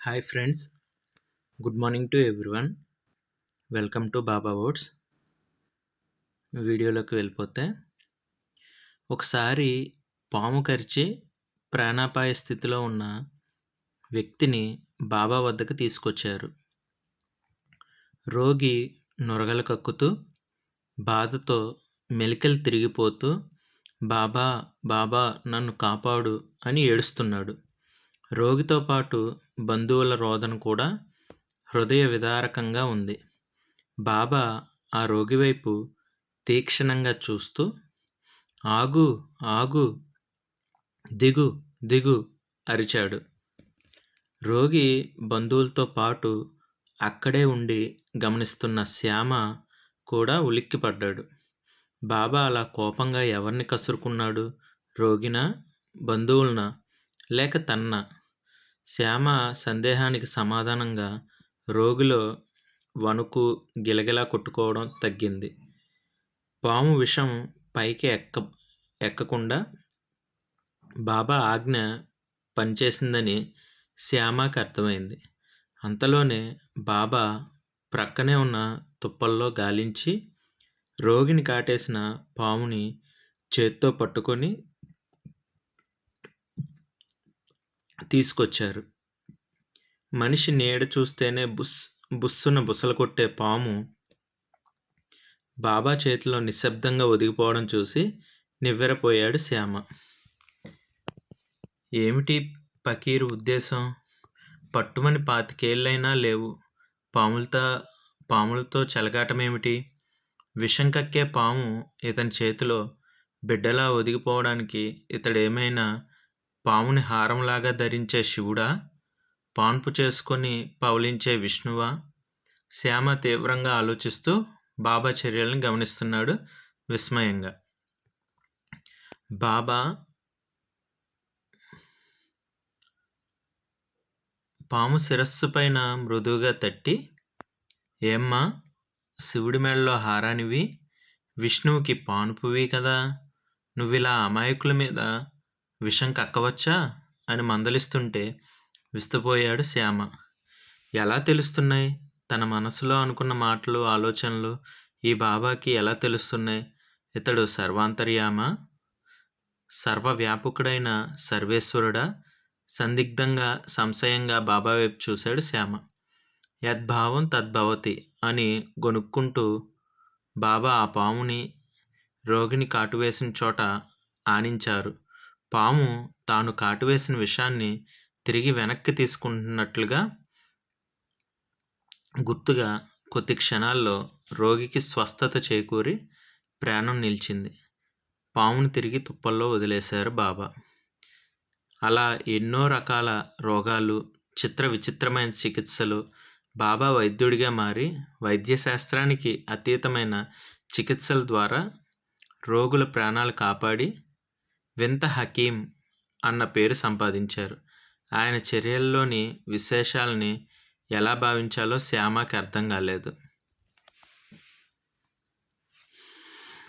Hi friends, good morning to everyone. Welcome to Baba words. వీడియోలోకి వెళ్ళిపోతే, ఒకసారి పాము కరిచి ప్రాణాపాయ స్థితిలో ఉన్న వ్యక్తిని బాబా వద్దకు తీసుకొచ్చారు. రోగి నొరగలు కక్కుతూ బాధతో మెలికలు తిరిగిపోతూ బాబా బాబా నన్ను కాపాడు అని ఏడుస్తున్నాడు. రోగితో పాటు బంధువుల రోదన కూడా హృదయ విదారకంగా ఉంది. బాబా ఆ రోగి వైపు తీక్షణంగా చూస్తూ, ఆగు ఆగు, దిగు దిగు అరిచాడు. రోగి బంధువులతో పాటు అక్కడే ఉండి గమనిస్తున్న శ్యామ కూడా ఉలిక్కిపడ్డాడు. బాబా అలా కోపంగా ఎవరిని కసురుకున్నాడు? రోగినా, బంధువులనా, లేక తన్నా? శ్యామ సందేహానికి సమాధానంగా రోగిలో వణుకు, గిలగిలా కొట్టుకోవడం తగ్గింది. పాము విషం పైకి ఎక్కకుండా బాబా ఆజ్ఞ పనిచేసిందని శ్యామకి అర్థమైంది. అంతలోనే బాబా ప్రక్కనే ఉన్న తుప్పల్లో గాలించి రోగిని కాటేసిన పాముని చేత్తో పట్టుకొని తీసుకొచ్చారు. మనిషి నీడ చూస్తేనే బుస్సున బుసలు కొట్టే పాము బాబా చేతిలో నిశ్శబ్దంగా ఒదిగిపోవడం చూసి నివ్వెరపోయాడు శ్యామ. ఏమిటి పకీరు ఉద్దేశం? పట్టుమని 25 ఏళ్ళైనా లేవు, పాములతో చెలగాటమేమిటి? విషం కక్కే పాము ఇతని చేతిలో బిడ్డలా ఒదిగిపోవడానికి ఇతడేమైనా పాముని హారంలాగా ధరించే శివుడా? పాన్పు చేసుకొని పవలించే విష్ణువా? శ్యామ తీవ్రంగా ఆలోచిస్తూ బాబా చర్యలను గమనిస్తున్నాడు విస్మయంగా. బాబా పాము శిరస్సు పైన మృదువుగా తట్టి, ఏమ్మా, శివుడి మెడలో హారానివి, విష్ణువుకి పానుపువి కదా, నువ్విలా అమాయకుల మీద విషం కక్కవచ్చా అని మందలిస్తుంటే విస్తుపోయాడు శ్యామ. ఎలా తెలుస్తున్నాయి? తన మనసులో అనుకున్న మాటలు, ఆలోచనలు ఈ బాబాకి ఎలా తెలుస్తున్నాయి? ఇతడు సర్వాంతర్యామా, సర్వవ్యాపకుడైన సర్వేశ్వరుడా? సందిగ్ధంగా, సంశయంగా బాబా వైపు చూశాడు శ్యామ. యద్భావం తద్భవతి అని గొనుక్కుంటూ బాబా ఆ పాముని రోగిని కాటువేసిన చోట ఆనించారు. పాము తాను కాటువేసిన విషాన్ని తిరిగి వెనక్కి తీసుకుంటున్నట్లుగా గుర్తుగా కొద్ది క్షణాల్లో రోగికి స్వస్థత చేకూరి ప్రాణం నిలిచింది. పామును తిరిగి తుప్పల్లో వదిలేశారు బాబా. అలా ఎన్నో రకాల రోగాలు, చిత్ర విచిత్రమైన చికిత్సలు బాబా వైద్యుడిగా మారి వైద్యశాస్త్రానికి అతీతమైన చికిత్సల ద్వారా రోగుల ప్రాణాలు కాపాడి వింత హకీం అన్న పేరు సంపాదించారు. ఆయన చర్యల్లోని విశేషాలని ఎలా భావించాలో శ్యామకి అర్థం కాలేదు.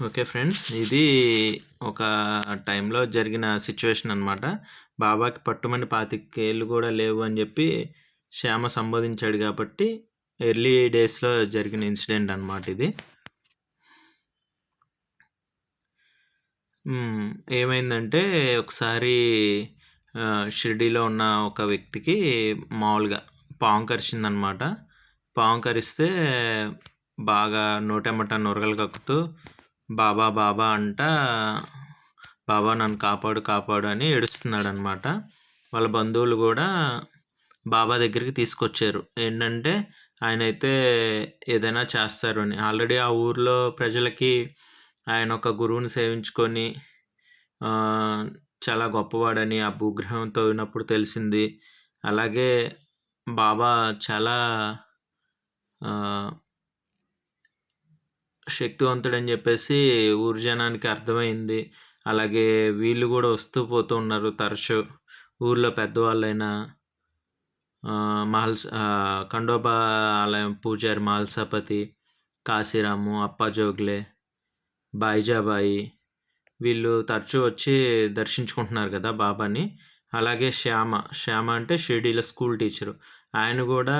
ఓకే ఫ్రెండ్స్, ఇది ఒక టైంలో జరిగిన సిచ్యువేషన్ అనమాట. బాబాకి పట్టుమని 25 ఏళ్ళు కూడా లేవు అని చెప్పి శ్యామ సంబోధించాడు కాబట్టి ఎర్లీ డేస్లో జరిగిన ఇన్సిడెంట్ అనమాట ఇది. ఏమైందంటే, ఒకసారి షిరిడీలో ఉన్న ఒక వ్యక్తికి మామూలుగా పాము కరిచిందనమాట. పాము కరిస్తే బాగా నోటెమ్మట నొరగలు కక్కుతూ బాబా బాబా అంట, బాబా నన్ను కాపాడు కాపాడు అని ఏడుస్తున్నాడు అనమాట. వాళ్ళ బంధువులు కూడా బాబా దగ్గరికి తీసుకొచ్చారు. ఏంటంటే ఆయన అయితే ఏదైనా చేస్తారు అని. ఆల్రెడీ ఆ ఊర్లో ప్రజలకి ఆయన ఒక గురువుని సేవించుకొని చాలా గొప్పవాడని ఆ భూగ్రహం తవ్వినప్పుడు తెలిసింది. అలాగే బాబా చాలా శక్తివంతుడని చెప్పేసి ఊరి జనానికి అర్థమైంది. అలాగే వీళ్ళు కూడా వస్తూ పోతూ ఉన్నారు తరచు. ఊర్లో పెద్దవాళ్ళైన ఖండోబా ఆలయం పూజారి మహల్సాపతి, కాశీరాము, అప్పాజోగ్లే, బాయిజాబాయి, వీళ్ళు తరచూ వచ్చి దర్శించుకుంటున్నారు కదా బాబాని. అలాగే శ్యామ అంటే షిరిడీలో స్కూల్ టీచరు. ఆయన గూడా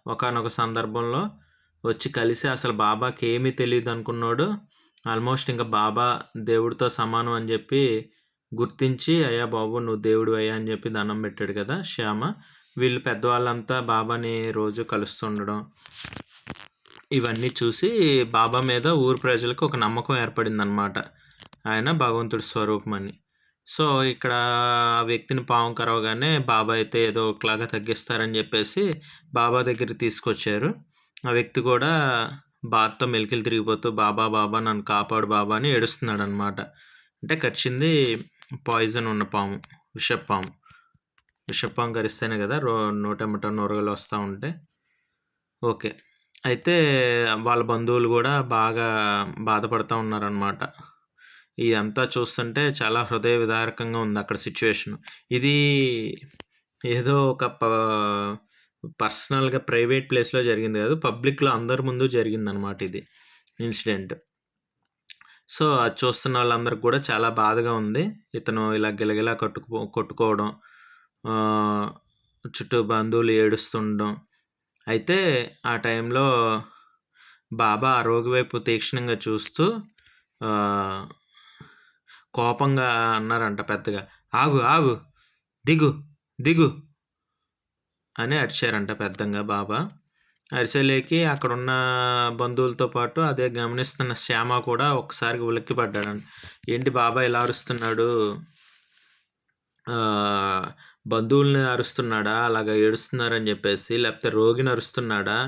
ఒకానొక సందర్భంలో వచ్చి కలిసి అసలు బాబాకేమీ తెలీదనుకున్నోడు ఆల్మోస్ట్ ఇంక బాబా దేవుడితో సమానం అని జెప్పి గుర్తించి, "అయ్యా బాబు నువ్వు దేవుడివయ్యా" అని జెప్పి దండం పెట్టాడు కదా శ్యామ. వీళ్ళు పెద్దవాళ్ళంతా బాబాని రోజు కలుస్తుండడం, ఇవన్నీ చూసి బాబా మీద ఊరు ప్రజలకు ఒక నమ్మకం ఏర్పడిందనమాట. ఆయన భగవంతుడి స్వరూపమని. సో, ఇక్కడ ఆ వ్యక్తిని పాము కరవగానే బాబా అయితే ఏదో ఒకలాగా తగ్గిస్తారని జెప్పేసి బాబా దగ్గరికి తీసుకొచ్చారు. ఆ వ్యక్తి కూడా బాధతో మెలికలు తిరిగిపోతూ బాబా, బాబా నన్ను కాపాడు బాబా అని ఏడుస్తున్నాడనమాట. అంటే కరిచింది పాయిజన్ ఉన్న పాము. విషపాము. విషపాము కరిస్తేనే కదా నోటెమ్మట నొరగలు వస్తా ఉంటాయి. ఓకే. అయితే వాళ్ళ బంధువులు గూడా బాగా బాధపడతా ఉన్నారనమాట. ఇదంతా చూస్తుంటే చాలా హృదయ విదారకంగా ఉంది అక్కడ సిచ్యువేషను. ఇది ఏదో ఒక పర్సనల్‌గా ప్రైవేట్ ప్లేస్‌లో జరిగింది గాదు. పబ్లిక్‌లో అందరి ముందు జరిగిందనమాట ఇది ఇన్సిడెంట్. సో, అది చూస్తున్న వాళ్ళందరికి గూడా చాలా బాధగా ఉంది. ఇతను ఇలా గిలగిలా కొట్టుకోవడం, చుట్టూ బంధువులు ఏడుస్తుండడం. అయితే ఆ టైంలో బాబా ఆ రోగి వైపు తీక్షణంగా చూస్తూ కోపంగా అన్నారంట పెద్దగా, "ఆగు, ఆగు, దిగు, దిగు" అని అరిచారంట పెద్దంగా బాబా. అరిసేలేకి అక్కడున్న బంధువులతో పాటు అదే గమనిస్తున్న శ్యామ కూడా ఒక్కసారిగా ఉలిక్కిపడ్డాడంట. ఏంటి బాబా ఇలా అరుస్తున్నాడు? బంధువుల్ని అరుస్తున్నాడా? అలాగా ఏడుస్తున్నారని జెప్పేసి, లేకపోతే రోగిని అరుస్తున్నాడా?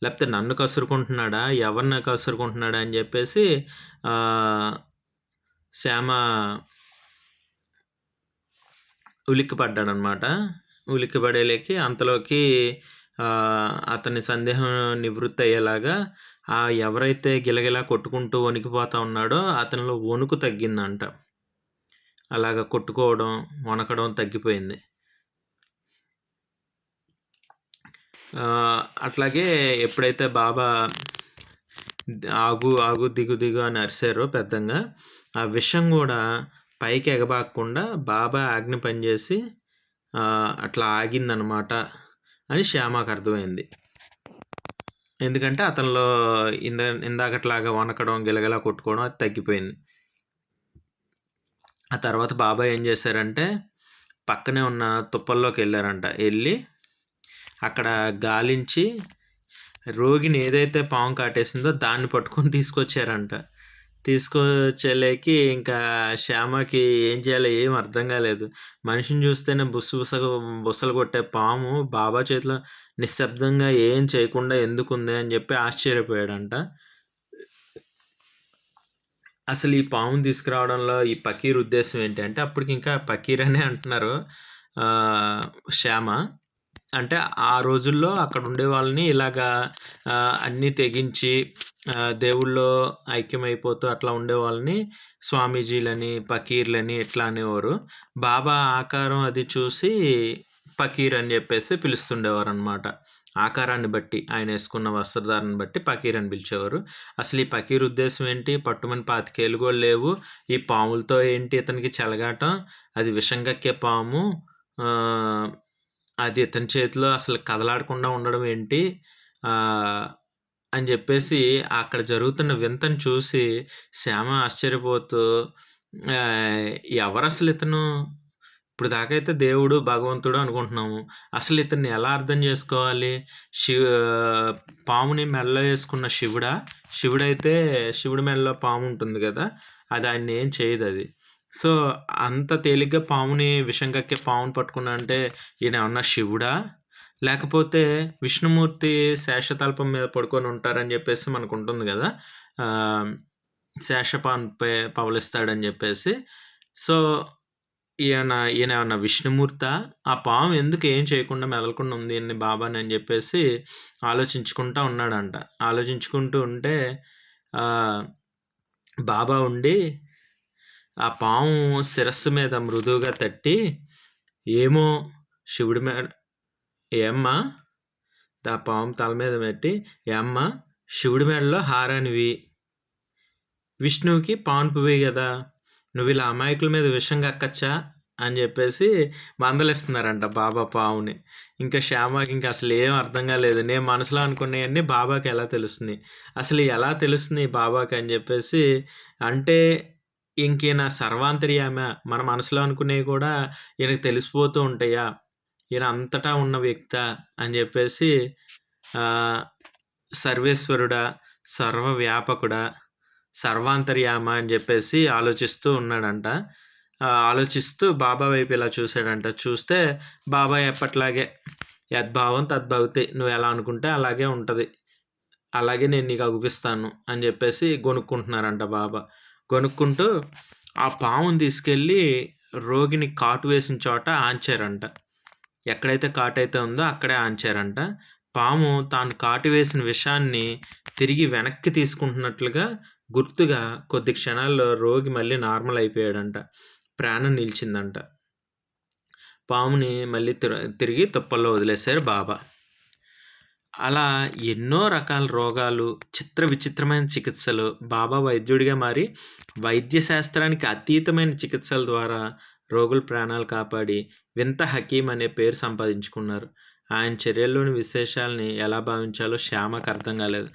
లేకపోతే నన్ను కసురుకుంటున్నాడా? ఎవరిని కసురుకుంటున్నాడా? అని జెప్పేసి శ్యామ ఉలిక్కిపడ్డాడనమాట. ఉలిక్కిపడేలేకి అంతలోకి అతని సందేహం నివృత్తి అయ్యేలాగా ఎవరైతే గిలగిలా కొట్టుకుంటూ వణికిపోతా ఉన్నాడో అతనిలో వణుకు తగ్గిందంట. అలాగా కొట్టుకోవడం, వణకడం తగ్గిపోయింది. అట్లాగే ఎప్పుడైతే బాబా ఆగు, ఆగు, దిగు, దిగు అని అరిసారో పెద్దంగా, ఆ విషం గూడా పైకి ఎగబాకకుండా బాబా ఆజ్ఞ పనిచేసి అట్లా ఆగిందనమాట అని శ్యామకు అర్థమైంది. ఎందుకంటే అతనిలో ఇందాకట్లాగా వణకడం, గిలగిలా కొట్టుకోవడం అది తగ్గిపోయింది. ఆ తర్వాత బాబా ఏం చేశారంటే పక్కనే ఉన్న తుప్పల్లోకి వెళ్ళారంట. వెళ్ళి అక్కడ గాలించి రోగిని ఏదైతే పాము కాటేసిందో దాన్ని పట్టుకొని తీసుకొచ్చారంట. తీసుకొచ్చేలేకి ఇంకా శ్యామకి ఏం చేయాలో ఏం అర్థం కాలేదు. మనిషిని చూస్తేనే బుసలు కొట్టే పాము బాబా చేతిలో నిశ్శబ్దంగా ఏం చేయకుండా ఎందుకుంది అని చెప్పి ఆశ్చర్యపోయాడంట. అసలు ఈ పాముని తీసుకురావడంలో ఈ పకీర్ ఉద్దేశం ఏంటి అంటే, అప్పటికి ఇంకా పకీర్ అనే అంటున్నారు శ్యామ. అంటే ఆ రోజుల్లో అక్కడ ఉండే వాళ్ళని ఇలాగా అన్నీ తెగించి దేవుళ్ళో ఐక్యమైపోతూ అట్లా ఉండేవాళ్ళని స్వామీజీలని, పకీర్లని ఇట్లా అనేవారు. బాబా ఆకారం అది చూసి పకీర్ అని చెప్పేసి పిలుస్తుండేవారు అనమాట. ఆకారాన్ని బట్టి ఆయన వేసుకున్న వస్త్రధారణను బట్టి పకీర్ అని పిలిచేవారు. అసలు ఈ పకీర్ ఉద్దేశం ఏంటి? పట్టుమని 25 ఏళ్ళు కూడా లేవు. ఈ పాములతో ఏంటి ఇతనికి చెలగాటం? అది విషం కక్కే పాము. అది ఇతని చేతిలో అసలు కదలాడకుండా ఉండడం ఏంటి? అని చెప్పేసి అక్కడ జరుగుతున్న వింతను చూసి శ్యామ ఆశ్చర్యపోతూ ఎవరసలు ఇతను? ఇప్పుడు దాకా అయితే దేవుడు, భగవంతుడు అనుకుంటున్నాము. అసలు ఇతన్ని ఎలా అర్థం చేసుకోవాలి? పాముని మెడలో వేసుకున్న శివుడా? శివుడైతే శివుడి మెడలో పాము ఉంటుంది కదా, అది ఆయన్ని ఏం చేయదు అది. సో, అంత తేలిగ్గా పాముని విషం కక్కే పాముని పట్టుకున్నా అంటే ఈయన ఏమన్నా శివుడా? లేకపోతే విష్ణుమూర్తి శేషతల్పం మీద పడుకొని ఉంటారని చెప్పేసి మనకు ఉంటుంది కదా, శేషపాన్పై పవలిస్తాడని చెప్పేసి. సో, ఈయన ఏమన్నా విష్ణుమూర్తా? ఆ పాము ఎందుకు ఏం చేయకుండా మెదలకుండా ఉంది ఈయన్ని బాబాని అని చెప్పేసి ఆలోచించుకుంటా ఉన్నాడంట. ఆలోచించుకుంటూ ఉంటే బాబా ఉండి ఆ పాము శిరస్సు మీద మృదువుగా తట్టి, ఏమో శివుడి మీద ఏమ్మా? ఆ పాము తల మీద పెట్టి, ఏమ్మా శివుడి మెడలో హారానివి, విష్ణువుకి పాన్పువే కదా, నువ్వు ఇలా అమాయకుల మీద విషం కక్కచ్చా అని చెప్పేసి మందలిస్తున్నారంట బాబా పావుని. ఇంకా శ్యామకి ఇంకా అసలు ఏం అర్థం కాలేదు. నేను మనసులో అనుకునేవన్నీ బాబాకి ఎలా తెలుస్తున్నాయి, అసలు ఎలా తెలుస్తున్నాయి బాబాకి అని చెప్పేసి. అంటే ఇంకేనా సర్వాంతర్యామ, మన మనసులో అనుకునేవి కూడా ఈయనకు తెలిసిపోతూ ఉంటాయా, ఈయన అంతటా ఉన్న వ్యక్త అని చెప్పేసి సర్వేశ్వరుడా, సర్వవ్యాపకుడా, సర్వాంతర్యామ అని చెప్పేసి ఆలోచిస్తూ ఉన్నాడంట. ఆలోచిస్తూ బాబా వైపు ఇలా చూశాడంట. చూస్తే బాబా ఎప్పట్లాగే యద్భావం తద్భవతి, నువ్వు ఎలా అనుకుంటే అలాగే ఉంటుంది, అలాగే నేను నీకు అగుపిస్తాను అని చెప్పేసి గొనుక్కుంటున్నారంట బాబా. గొనుక్కుంటూ ఆ పాముని తీసుకెళ్ళి రోగిని కాటు వేసిన చోట ఆంచారంట. ఎక్కడైతే కాటు అయితే ఉందో అక్కడే ఆంచారంట. పాము తాను కాటు వేసిన విషాన్ని తిరిగి వెనక్కి తీసుకుంటున్నట్లుగా గుర్తుగా కొద్ది క్షణాల్లో రోగి మళ్ళీ నార్మల్ అయిపోయాడంట. ప్రాణం నిలిచిందంట. పాముని మళ్ళీ తిరిగి తుప్పల్లో వదిలేశారు బాబా. అలా ఎన్నో రకాల రోగాలు, చిత్ర విచిత్రమైన చికిత్సలు, బాబా వైద్యుడిగా మారి వైద్య శాస్త్రానికి అతీతమైన చికిత్సల ద్వారా రోగుల ప్రాణాలు కాపాడి వింత హకీం అనే పేరు సంపాదించుకున్నారు. ఆయన చర్యల్లోని విశేషాలని ఎలా భావించాలో శ్యామకు అర్థం కాలేదు.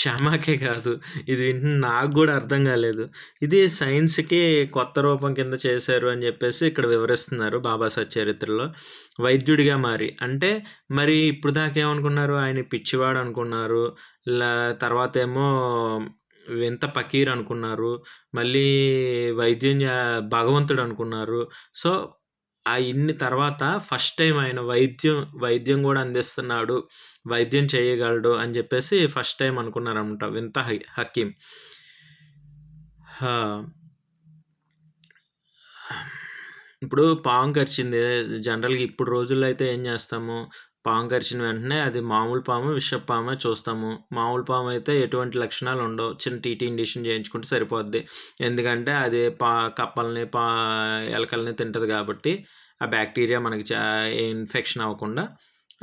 శ్యామకే కాదు, ఇది వింటున్న నాకు కూడా అర్థం కాలేదు. ఇది సైన్స్కి కొత్త రూపం కింద చేశారు అని చెప్పేసి ఇక్కడ వివరిస్తున్నారు బాబా సచ్చరిత్రలో. వైద్యుడిగా మారి అంటే మరి ఇప్పుడు దాకా ఏమనుకున్నారు, ఆయన పిచ్చివాడు అనుకున్నారు, తర్వాత ఏమో వింత పకీర్ అనుకున్నారు, మళ్ళీ వైద్యం భగవంతుడు అనుకున్నారు. సో ఇన్ని తర్వాత ఫస్ట్ టైం ఆయన వైద్యం కూడా అందిస్తున్నాడు, వైద్యం చేయగలడు అని చెప్పేసి ఫస్ట్ టైం అనుకున్నారనమాట వింత హకీం. ఇప్పుడు పాము కరిచింది, జనరల్గా ఇప్పుడు రోజుల్లో అయితే ఏం చేస్తాము, పాము కరిచిన వెంటనే అది మామూలు పాము విషపామే చూస్తాము. మామూలు పాము అయితే ఎటువంటి లక్షణాలు ఉండవు, చిన్న టీటీ ఇంజెక్షన్ చేయించుకుంటే సరిపోద్ది. ఎందుకంటే అది కప్పల్ని ఎలకల్ని తింటుంది కాబట్టి ఆ బ్యాక్టీరియా మనకి ఇన్ఫెక్షన్ అవ్వకుండా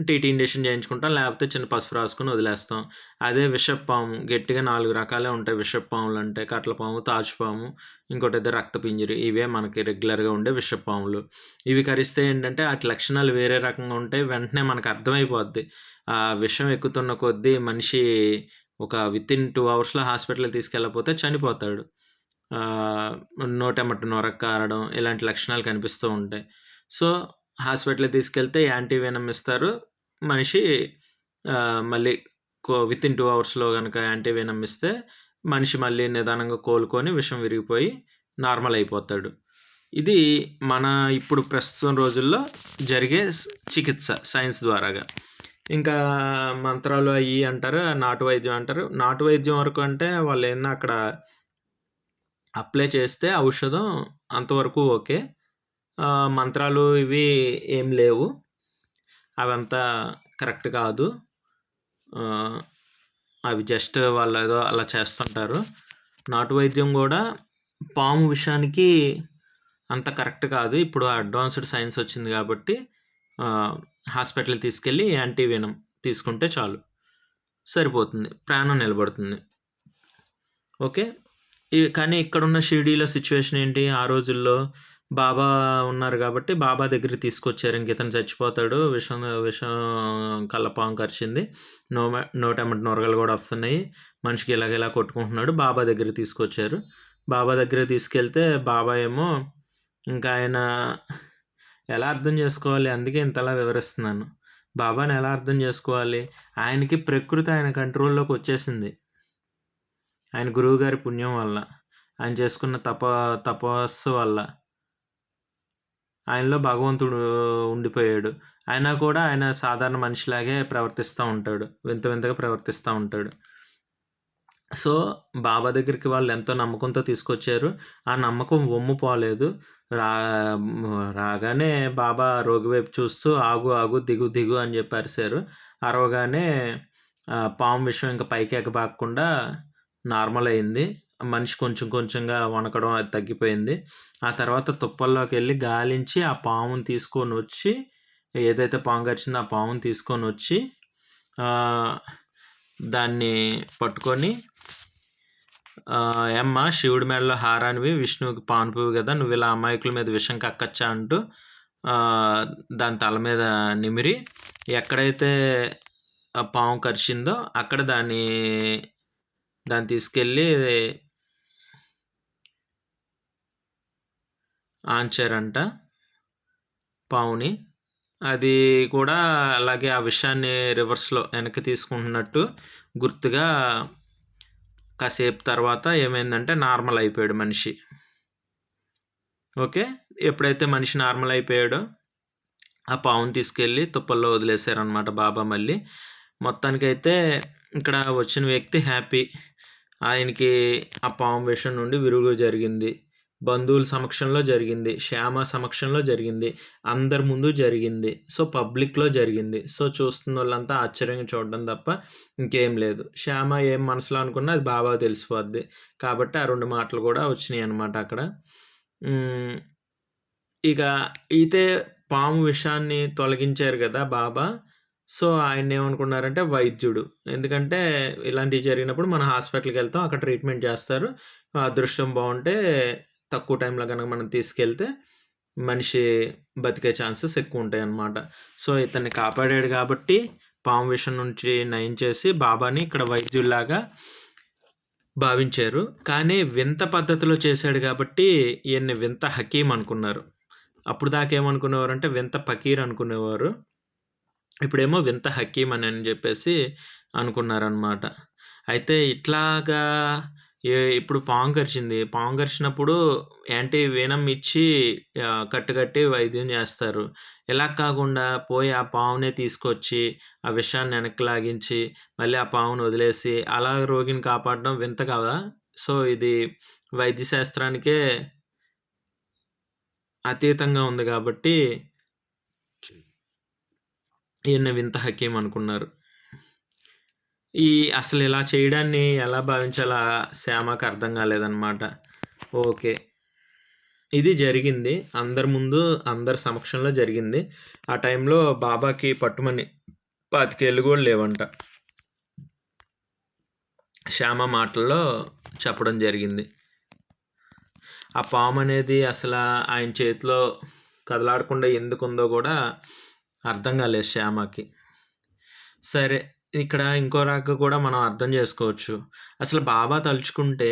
టీటీ ఇంజెక్షన్ చేయించుకుంటాం, లేకపోతే చిన్న పసుపు రాసుకుని వదిలేస్తాం. అదే విషపాము గట్టిగా 4 రకాలే ఉంటాయి. విషపాములు అంటే కట్లపాము, తాచుపాము, ఇంకోటి అయితే రక్తపింజరి. ఇవే మనకి రెగ్యులర్గా ఉండే విషపాములు. ఇవి కరిస్తే ఏంటంటే వాటి లక్షణాలు వేరే రకంగా ఉంటాయి. వెంటనే మనకు అర్థమైపోద్ది. ఆ విషం ఎక్కుతున్న కొద్దీ మనిషి ఒక వితిన్ 2 అవర్స్లో హాస్పిటల్కి తీసుకెళ్ళకపోతే చనిపోతాడు. నోటెమ్మట నొరగ కారడం ఇలాంటి లక్షణాలు కనిపిస్తూ ఉంటాయి. సో హాస్పిటల్కి తీసుకెళ్తే యాంటీవెనమ్ ఇస్తారు. మనిషి మళ్ళీ వితిన్ 2 అవర్స్లో కనుక యాంటీవెనమ్ ఇస్తే మనిషి మళ్ళీ నిదానంగా కోలుకొని విషం విరిగిపోయి నార్మల్ అయిపోతాడు. ఇది మన ఇప్పుడు ప్రస్తుతం రోజుల్లో జరిగే చికిత్స సైన్స్ ద్వారాగా. ఇంకా మంత్రాలు అవి అంటారు, నాటు వైద్యం అంటారు. నాటు వైద్యం వరకు అంటే వాళ్ళు ఏమన్నా అక్కడ అప్లై చేస్తే ఔషధం అంతవరకు ఓకే. మంత్రాలు ఇవి ఏం లేవు, అవంతా కరెక్ట్ కాదు. అవి జస్ట్ వాళ్ళు ఏదో అలా చేస్తుంటారు. నాటు వైద్యం కూడా పాము విషయానికి అంత కరెక్ట్ కాదు. ఇప్పుడు అడ్వాన్స్డ్ సైన్స్ వచ్చింది కాబట్టి హాస్పిటల్కి తీసుకెళ్ళి యాంటీవెనమ్ తీసుకుంటే చాలు, సరిపోతుంది, ప్రాణం నిలబడుతుంది. ఓకే. కానీ ఇక్కడున్న షిరిడీలో సిచ్యువేషన్ ఏంటి, ఆ రోజుల్లో బాబా ఉన్నారు కాబట్టి బాబా దగ్గరికి తీసుకొచ్చారు. ఇంక ఇతను చచ్చిపోతాడు, విషం కళ్ళపాము కరిచింది, నోటెమ్మటి నొరగలు కూడా వస్తున్నాయి, మనిషికి ఇలాగ కొట్టుకుంటున్నాడు, బాబా దగ్గరికి తీసుకొచ్చారు. బాబా దగ్గర తీసుకెళ్తే బాబా ఏమో ఇంకా ఆయన ఎలా అర్థం చేసుకోవాలి, అందుకే ఇంతలా వివరిస్తున్నాను. బాబాని ఎలా అర్థం చేసుకోవాలి, ఆయనకి ప్రకృతి ఆయన కంట్రోల్లోకి వచ్చేసింది. ఆయన గురువుగారి పుణ్యం వల్ల, ఆయన చేసుకున్న తపస్సు వల్ల ఆయనలో భగవంతుడు ఉండిపోయాడు. అయినా కూడా ఆయన సాధారణ మనిషిలాగే ప్రవర్తిస్తూ ఉంటాడు, వింత వింతగా ప్రవర్తిస్తూ ఉంటాడు. సో బాబా దగ్గరికి వాళ్ళు ఎంతో నమ్మకంతో తీసుకొచ్చారు. ఆ నమ్మకం వమ్ము పోలేదు. రాగానే బాబా రోగి వైపు చూస్తూ ఆగు ఆగు దిగు దిగు అని చెప్పి అరిశారు. అరవగానే పాము విషయం ఇంకా పైకి ఎక్కబాకుండా నార్మల్ అయింది. మనిషి కొంచెం కొంచెంగా వణకడం అది తగ్గిపోయింది. ఆ తర్వాత తుప్పల్లోకి వెళ్ళి గాలించి ఆ పాముని తీసుకొని వచ్చి, ఏదైతే పాము కరిచిందో ఆ పాముని తీసుకొని వచ్చి దాన్ని పట్టుకొని "ఏమ్మా శివుడి మెడలో హారానివి, విష్ణువుకి పానుపువి గదా! నువ్విలా అమాయకుల మీద విషం కక్కచ్చా" అంటూ దాని తల మీద నిమిరి ఎక్కడైతే ఆ పాము కరిచిందో అక్కడ దాన్ని తీసుకెళ్ళి ఆంచారంట పావుని. అది కూడా అలాగే ఆ విషయాన్ని రివర్స్‌లో వెనక్కి తీసుకుంటున్నట్టు గుర్తుగా కాసేపు తర్వాత ఏమైందంటే నార్మల్ అయిపోయాడు మనిషి. ఓకే. ఎప్పుడైతే మనిషి నార్మల్ అయిపోయాడో ఆ పావుని తీసుకెళ్ళి తుప్పల్లో వదిలేశారనమాట బాబా మళ్ళీ. మొత్తానికైతే ఇక్కడ వచ్చిన వ్యక్తి హ్యాపీ. ఆయనకి ఆ పాము విషం నుండి విరుగుడు జరిగింది. బంధువుల సమక్షంలో జరిగింది. శ్యామ సమక్షంలో జరిగింది. అందరి ముందు జరిగింది. సో, పబ్లిక్‌లో జరిగింది. సో, చూస్తున్నోళ్ళంతా ఆశ్చర్యంగా చూడడం తప్ప ఇంకేం లేదు. శ్యామ ఏం మనసులో అనుకున్నా అది బాబాకి తెలిసిపోద్ది. కాబట్టి ఆ 2 మాటలు కూడా వచ్చినాయనమాట అక్కడ. ఇక అయితే పాము విషాన్ని తొలగించారు గదా బాబా! సో, ఆయన్నేమనుకున్నారంటే వైద్యుడు. ఎందుకంటే ఇలాంటివి జరిగినప్పుడు మనం హాస్పిటల్‌కెళ్తాం. అక్కడ ట్రీట్మెంట్ చేస్తారు. అదృష్టం బావుంటే తక్కువ టైంలో గనక మనం తీసుకెళ్తే మనిషి బతికే ఛాన్సెస్ ఎక్కువుంటాయన్నమాట. సో, ఇతన్ని కాపాడాడు గాబట్టి పాము విషం నుంచి నయం చేసి బాబాని ఇక్కడ వైద్యుల్లాగా భావించారు. కానీ వింత పద్ధతిలో చేశాడు గాబట్టి ఈయన్ని వింత హకీం అనుకున్నారు. అప్పుడు దాకా ఏమనుకునేవారంటే వింత ఫకీర్ అనుకునేవారు. ఇప్పుడేమో వింత హకీం అని జెప్పేసి అనుకున్నారనమాట. అయితే ఇట్లాగా ఇప్పుడు పాము కరిచింది. పాము కరిచినప్పుడు యాంటీ వెనమ్ ఇచ్చి కట్టుకట్టి వైద్యం జేస్తారు. ఇలా కాకుండా పోయి ఆ పామునే తీసుకొచ్చి, ఆ విషాన్ని వెనక్కి లాగించి, మళ్ళీ ఆ పాముని వదిలేసి, అలా రోగిని కాపాడడం వింత కాదా? సో, ఇది వైద్య శాస్త్రానికే అతీతంగా ఉంది గాబట్టి ఈయన్ని వింత హకీం అనుకున్నారు. అసలు ఇలా చేయడాన్ని ఎలా భావించాలో శ్యామకి అర్థం కాలేదనమాట. ఓకే. ఇది జరిగింది. అందరి ముందు, అందరి సమక్షంలో జరిగింది. ఆ టైంలో బాబాకి పట్టుమని 25 ఏళ్ళు గూడా లేవంట. శ్యామ మాటల్లో చెప్పడం జరిగింది. ఆ పామనేది అసలా ఆయన చేతిలో కదలాడకుండా ఎందుకుందో గూడా అర్థం కాలేదు శ్యామకి. సరే, ఇక్కడ ఇంకో రకంగా కూడా మనం అర్థం చేసుకోవచ్చు. అసలు బాబా తలుచుకుంటే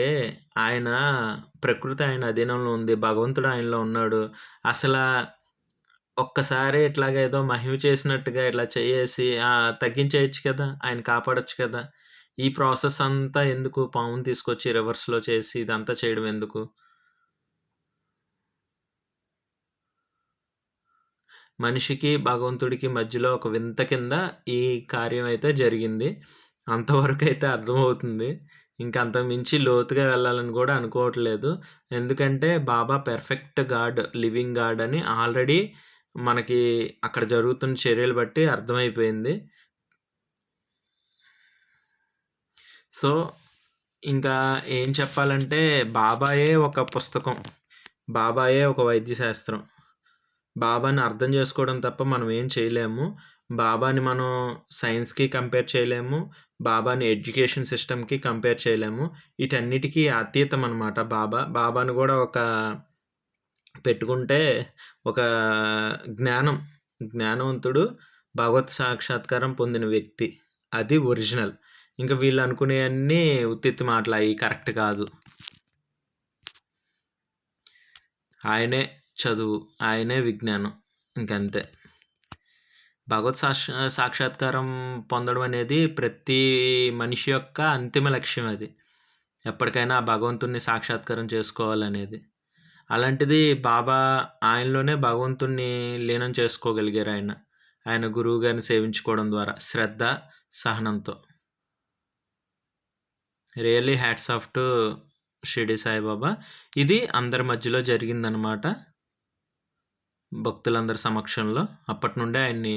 ఆయన ప్రకృతి ఆయన అధీనంలో ఉంది. భగవంతుడు ఆయనలో ఉన్నాడు. అసలా ఒక్కసారి ఇట్లాగ ఏదో మహిమ చేసినట్టుగా ఇట్లా చేయేసి తగ్గించేయొచ్చు కదా! ఆయన కాపాడొచ్చు కదా! ఈ ప్రాసెస్ అంతా ఎందుకు? పాముని తీసుకొచ్చి రివర్స్‌లో చేసి ఇదంతా చేయడం ఎందుకు? మనిషికి, భగవంతుడికి మధ్యలో ఒక వింత కింద ఈ కార్యం అయితే జరిగింది. అంతవరకైతే అర్థమవుతుంది. ఇంకా అంతకు మించి లోతుగా వెళ్ళాలని కూడా అనుకోవట్లేదు. ఎందుకంటే బాబా పెర్ఫెక్ట్ గాడ్, లివింగ్ గాడ్ అని ఆల్రెడీ మనకి అక్కడ జరుగుతున్న చర్యలు బట్టి అర్థమైపోయింది. సో, ఇంకా ఏం చెప్పాలంటే బాబాయే ఒక పుస్తకం. బాబాయే ఒక వైద్య శాస్త్రం. బాబాని అర్థం చేసుకోవడం తప్ప మనం ఏం చేయలేము. బాబాని మనం సైన్స్‌కి కంపేర్ చేయలేము. బాబాని ఎడ్యుకేషన్ సిస్టమ్‌కి కంపేర్ చేయలేము. వీటన్నిటికి అతీతం అనమాట బాబా. బాబాని గూడా పెట్టుకుంటే ఒక జ్ఞానవంతుడు, భగవత్ సాక్షాత్కారం పొందిన వ్యక్తి. అది ఒరిజినల్. ఇంక వీళ్ళు అనుకునేయన్నీ ఉత్తిత్తి మాటలు. అయి కరెక్ట్ కాదు. ఆయనే చదువు, ఆయనే విజ్ఞానం. ఇంకంతే. భగవత్ సాక్షాత్కారం పొందడం అనేది ప్రతి మనిషి యొక్క అంతిమ లక్ష్యం అది. ఎప్పటికైనా ఆ భగవంతుడిని సాక్షాత్కారం చేసుకోవాలనేది. అలాంటిది బాబా ఆయనలోనే భగవంతుడిని లీనం చేసుకోగలిగారు ఆయన. ఆయన గురువు గారిని సేవించుకోవడం ద్వారా శ్రద్ధ, సహనంతో. Really hats off to Shirdi Saibaba. ఇది అందరి మధ్యలో జరిగిందనమాట. భక్తులందరి సమక్షంలో. అప్పటి నుండే ఆయన్ని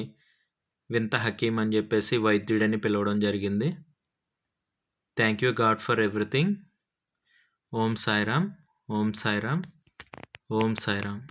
వింత హకీం అని చెప్పేసి వైద్యుడని పిలవడం జరిగింది. Thank you God for everything. ఓం సాయిరామ్, ఓం సాయిరామ్, ఓం సాయిరామ్.